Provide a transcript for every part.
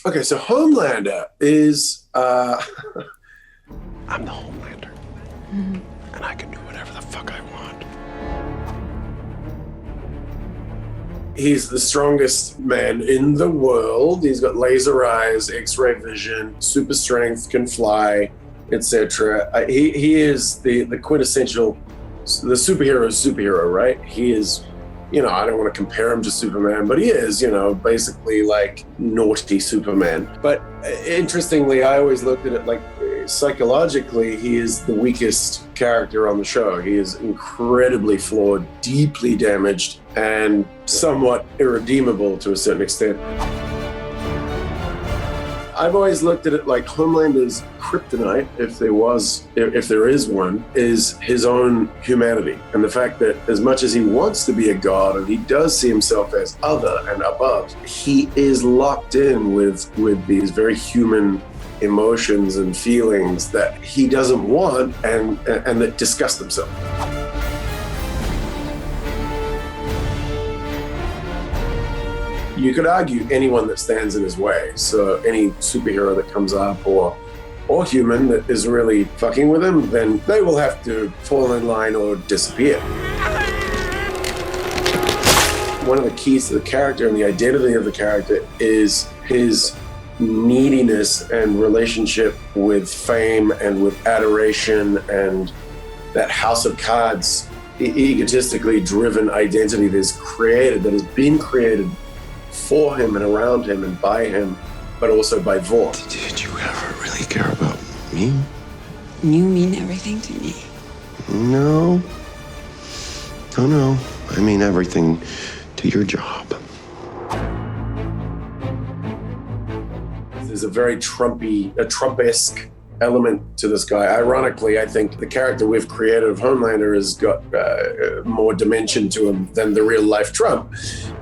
Okay, so Homelander is I'm the Homelander. And I can do whatever the fuck I want. He's the strongest man in the world. He's got laser eyes, X-ray vision, super strength, can fly, etc. He is the quintessential, the superhero, right? He is, I don't want to compare him to Superman, but he is, basically like naughty Superman. But interestingly, I always looked at it like psychologically, he is the weakest character on the show. He is incredibly flawed, deeply damaged, and somewhat irredeemable to a certain extent. I've always looked at it like Homelander's kryptonite, if there is one, is his own humanity. And the fact that as much as he wants to be a god and he does see himself as other and above, he is locked in with these very human emotions and feelings that he doesn't want and that disgust himself. You could argue anyone that stands in his way. So any superhero that comes up or human that is really fucking with him, then they will have to fall in line or disappear. One of the keys to the character and the identity of the character is his neediness and relationship with fame and with adoration and that house of cards, egotistically driven identity that has been created for him and around him and by him, but also by Vought. Did you ever really care about me? You mean everything to me. No. No. I mean everything to your job. There's a very Trump-esque element to this guy. Ironically, I think the character we've created of Homelander has got more dimension to him than the real life Trump.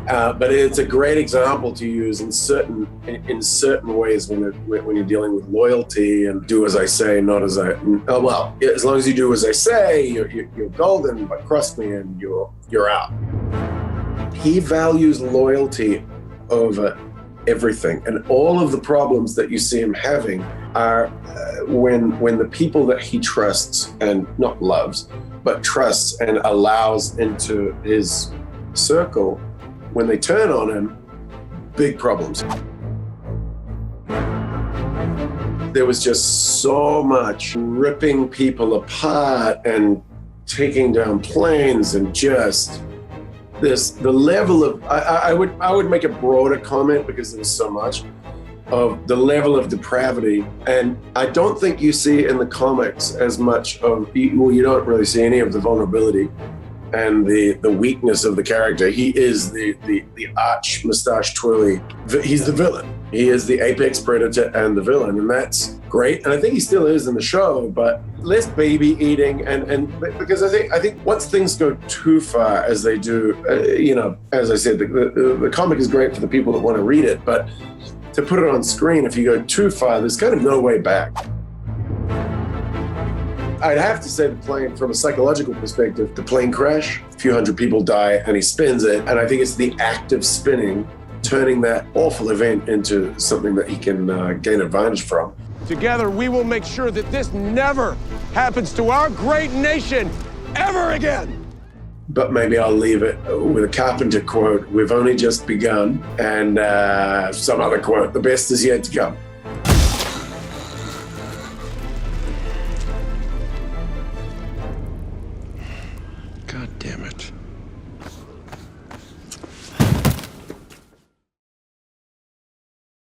But it's a great example to use in certain ways when you're dealing with loyalty and do as I say, not as I. Well, as long as you do as I say, you're golden. But cross me and you're out. He values loyalty over everything, and all of the problems that you see him having are when the people that he trusts and not loves, but trusts and allows into his circle, when they turn on him, big problems. There was just so much ripping people apart and taking down planes and just the level of, I would make a broader comment because there was so much of the level of depravity, and I don't think you see in the comics as much of, well, you don't really see any of the vulnerability and the weakness of the character. He is the arch mustache twirly. He's the villain. He is the apex predator and the villain, and that's great. And I think he still is in the show, but less baby eating, and because I think once things go too far, as they do, as I said, the comic is great for the people that want to read it, but to put it on screen, if you go too far, there's kind of no way back. I'd have to say the plane, from a psychological perspective, the plane crash, a few hundred people die, and he spins it. And I think it's the act of spinning, turning that awful event into something that he can gain advantage from. Together, we will make sure that this never happens to our great nation ever again. But maybe I'll leave it with a Carpenter quote, "We've only just begun," and some other quote, "The best is yet to come." God damn